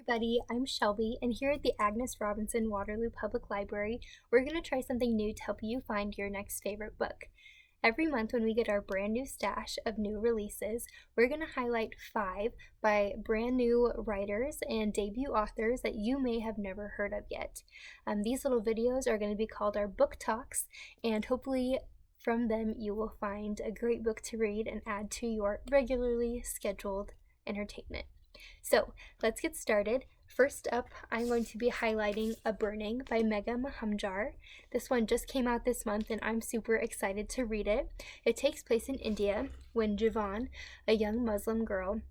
everybody, I'm Shelby, and here at the Agnes Robinson Waterloo Public Library, we're going to try something new to help you find your next favorite book. Every month when we get our brand new stash of new releases, we're going to highlight 5 by brand new writers and debut authors that you may have never heard of yet. These little videos are going to be called our book talks, and hopefully from them you will find a great book to read and add to your regularly scheduled entertainment. So let's get started. First up, I'm going to be highlighting A Burning by Megha Majumdar. This one just came out this month and I'm super excited to read it. It takes place in India when Jivan, a young Muslim girl,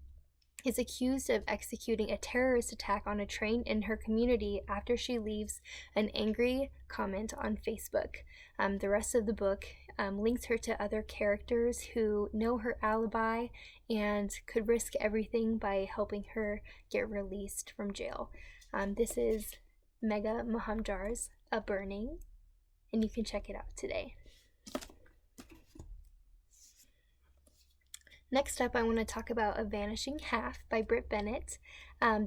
is accused of executing a terrorist attack on a train in her community after she leaves an angry comment on Facebook. The rest of the book links her to other characters who know her alibi and could risk everything by helping her get released from jail. This is Megha Majumdar's A Burning, and you can check it out today. Next up, I want to talk about A Vanishing Half by Bennett.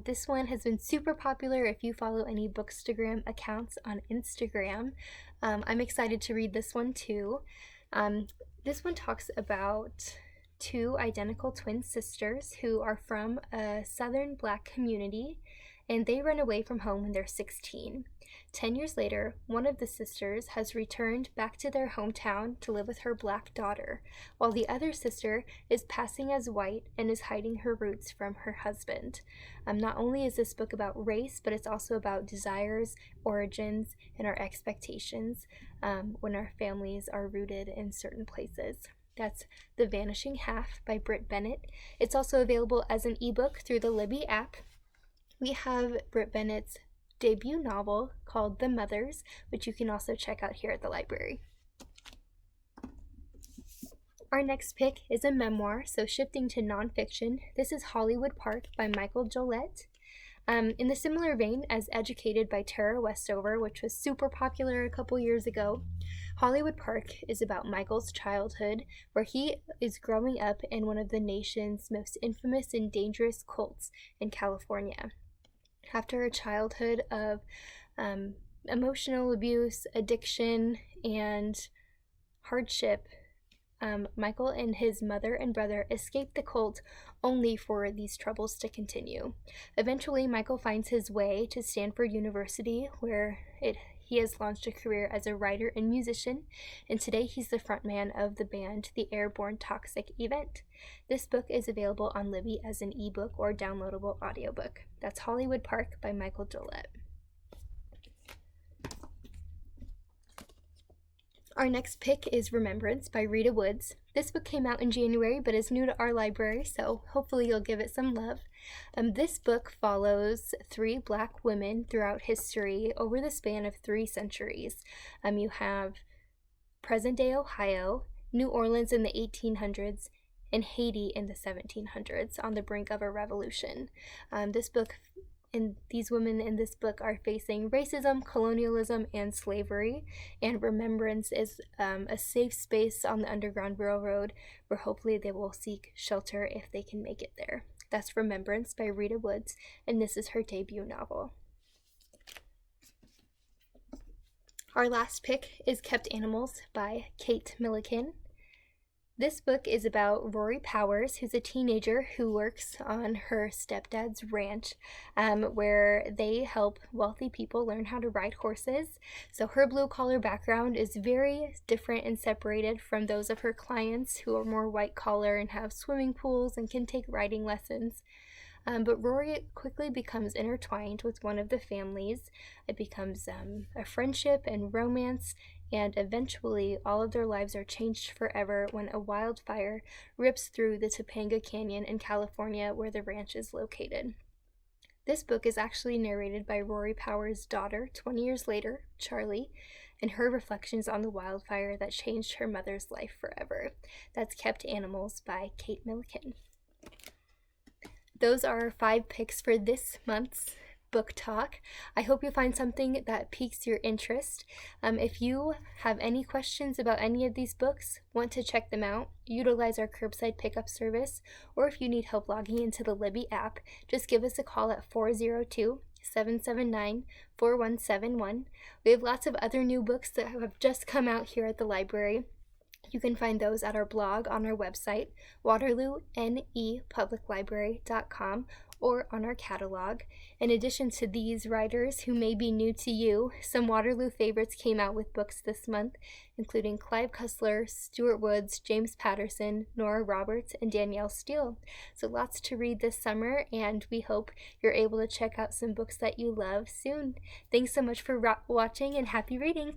This one has been super popular if you follow any Bookstagram accounts on Instagram. I'm excited to read this one too. This one talks about 2 identical twin sisters who are from a southern Black community, and they run away from home when they're 16. 10 years later, one of the sisters has returned back to their hometown to live with her Black daughter, while the other sister is passing as white and is hiding her roots from her husband. Not only is this book about race, but it's also about desires, origins, and our expectations when our families are rooted in certain places. That's The Vanishing Half by Bennett. It's also available as an ebook through the Libby app. We have Bennett's debut novel called The Mothers, which you can also check out here at the library. Our next pick is a memoir, so shifting to nonfiction. This is Hollywood Park by Mikel, Jollett. In the similar vein as Educated by Tara Westover, which was super popular a couple years ago, Hollywood Park is about Mikel's childhood, where he is growing up in one of the nation's most infamous and dangerous cults in California. After a childhood of emotional abuse, addiction, and hardship, Mikel and his mother and brother escape the cult only for these troubles to continue. Eventually, Mikel finds his way to Stanford University, where he has launched a career as a writer and musician, and today he's the frontman of the band The Airborne Toxic Event. This book is available on Libby as an ebook or downloadable audiobook. That's Hollywood Park by Mikel, Jollett. Our next pick is Remembrance by Rita. This book came out in January but is new to our library, so hopefully you'll give it some love. This book follows 3 Black women throughout history over the span of 3 centuries. You have present-day Ohio, New Orleans in the 1800s, and Haiti in the 1700s on the brink of a revolution. These women in this book are facing racism, colonialism, and slavery, and Remembrance is a safe space on the Underground Railroad where hopefully they will seek shelter if they can make it there. That's Remembrance by Rita, and this is her debut novel. Our last pick is Kept Animals by Kate Milliken. This book is about Rory Powers, who's a teenager who works on her stepdad's ranch, where they help wealthy people learn how to ride horses. So her blue-collar background is very different and separated from those of her clients who are more white-collar and have swimming pools and can take riding lessons. But Rory quickly becomes intertwined with one of the families. It becomes a friendship and romance, and eventually all of their lives are changed forever when a wildfire rips through the Topanga Canyon in California where the ranch is located. This book is actually narrated by Rory Powers' daughter 20 years later, Charlie, and her reflections on the wildfire that changed her mother's life forever. That's Kept Animals by Kate Milliken. Those are our 5 picks for this month's book talk. I hope you find something that piques your interest. If you have any questions about any of these books, want to check them out, utilize our curbside pickup service, or if you need help logging into the Libby app, just give us a call at 402-779-4171. We have lots of other new books that have just come out here at the library. You can find those at our blog on our website, waterloonepubliclibrary.com, or on our catalog. In addition to these writers who may be new to you, some Waterloo favorites came out with books this month, including Clive Cussler, Stuart Woods, James Patterson, Nora Roberts, and Danielle Steele. So lots to read this summer, and we hope you're able to check out some books that you love soon. Thanks so much for watching, and happy reading!